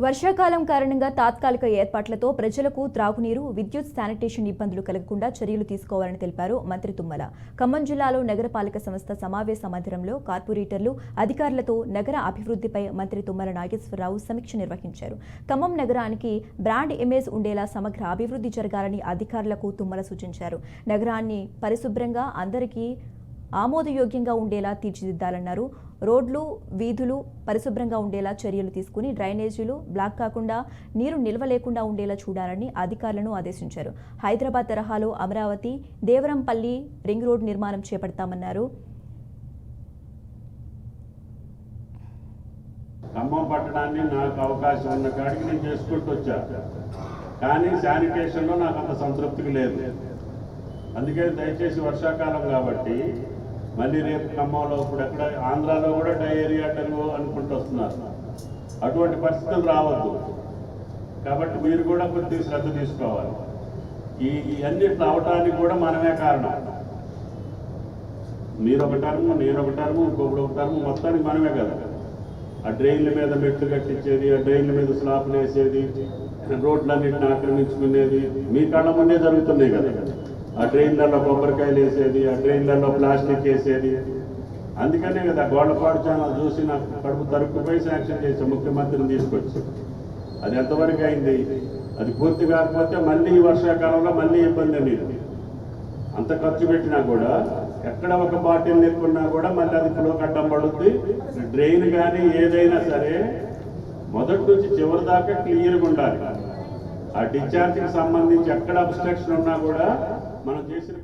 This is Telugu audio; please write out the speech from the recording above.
వర్షాకాలం కారణంగా తాత్కాలిక ఏర్పాట్లతో ప్రజలకు త్రాగునీరు, విద్యుత్, శానిటేషన్ ఇబ్బందులు కలగకుండా చర్యలు తీసుకోవాలని తెలిపారు మంత్రి తుమ్మల. ఖమ్మం జిల్లాలో నగరపాలక సంస్థ సమావేశ మందిరంలో కార్పొరేటర్లు, అధికారులతో నగర అభివృద్ధిపై మంత్రి తుమ్మల నాగేశ్వరరావు సమీక్ష నిర్వహించారు. ఖమ్మం నగరానికి బ్రాండ్ ఇమేజ్ ఉండేలా సమగ్ర అభివృద్ధి జరగాలని అధికారులకు తుమ్మల సూచించారు. నగరాన్ని పరిశుభ్రంగా అందరికీ ఆమోదయోగ్యంగా ఉండేలా తీర్చిదిద్దాలన్నారు. రోడ్లు, వీధులు పరిశుభ్రంగా ఉండేలా చర్యలు తీసుకుని డ్రైనేజీలు బ్లాక్ కాకుండా నీరు నిల్వ లేకుండా ఉండేలా చూడాలని అధికారులను ఆదేశించారు. హైదరాబాద్ తరహాలో అమరావతి, దేవరంపల్లి రింగ్ రోడ్ నిర్మాణం చేపడతామన్నారు. ఖమ్మం పట్టడాన్ని నాకు అవకాశం ఉన్న కాడికి నేను చేసుకుంటూ వచ్చా, కానీ శానిటేషన్లో నాకు అంత సంతృప్తికి లేదు. అందుకే దయచేసి వర్షాకాలం కాబట్టి మళ్ళీ రేపు ఖమ్మంలో ఇప్పుడు ఎక్కడ ఆంధ్రాలో కూడా డయేరియా డెంగ్యూ అనుకుంటూ వస్తున్నారు. అటువంటి పరిస్థితులు రావద్దు కాబట్టి మీరు కూడా కొద్దిగా శ్రద్ధ తీసుకోవాలి. ఇవన్నీ రావటానికి కూడా మనమే కారణం. మీరు ఒక టర్ము, నేను ఒక టర్ము, ఇంకొకటి ఒక టర్ము, మొత్తానికి మనమే కదా. ఆ డ్రైన్ల మీద మెట్లు కట్టించేది, ఆ డ్రైన్ల మీద స్లాబ్లు వేసేది, రోడ్లన్నింటిని ఆక్రమించుకునేది మీ కళ్ళ ముందే జరుగుతున్నాయి కదా. ఆ డ్రైన్లలో కొబ్బరికాయలు వేసేది, ఆ డ్రైన్లలో ప్లాస్టిక్ వేసేది. అందుకనే కదా గోడపాడు ఛానల్ చూసి నాకు కడుపు తరుక్కుపోయి శాంక్షన్ చేసే ముఖ్యమంత్రిని తీసుకొచ్చి. అది ఎంతవరకు అయింది? అది పూర్తి కాకపోతే మళ్ళీ ఈ వర్షాకాలంలో మళ్ళీ ఇబ్బంది అనేది. అంత ఖర్చు పెట్టినా కూడా ఎక్కడ ఒక బాటిల్ నింపున్నా కూడా మళ్ళీ అది ఫ్లో కట్టం పడుద్ది. డ్రైన్ కానీ ఏదైనా సరే మొదటి నుంచి చివరి దాకా క్లియర్గా ఉండాలి. ఆ డిశ్చార్జ్కి సంబంధించి ఎక్కడ అబ్స్ట్రక్షన్ ఉన్నా కూడా మనం చేసిన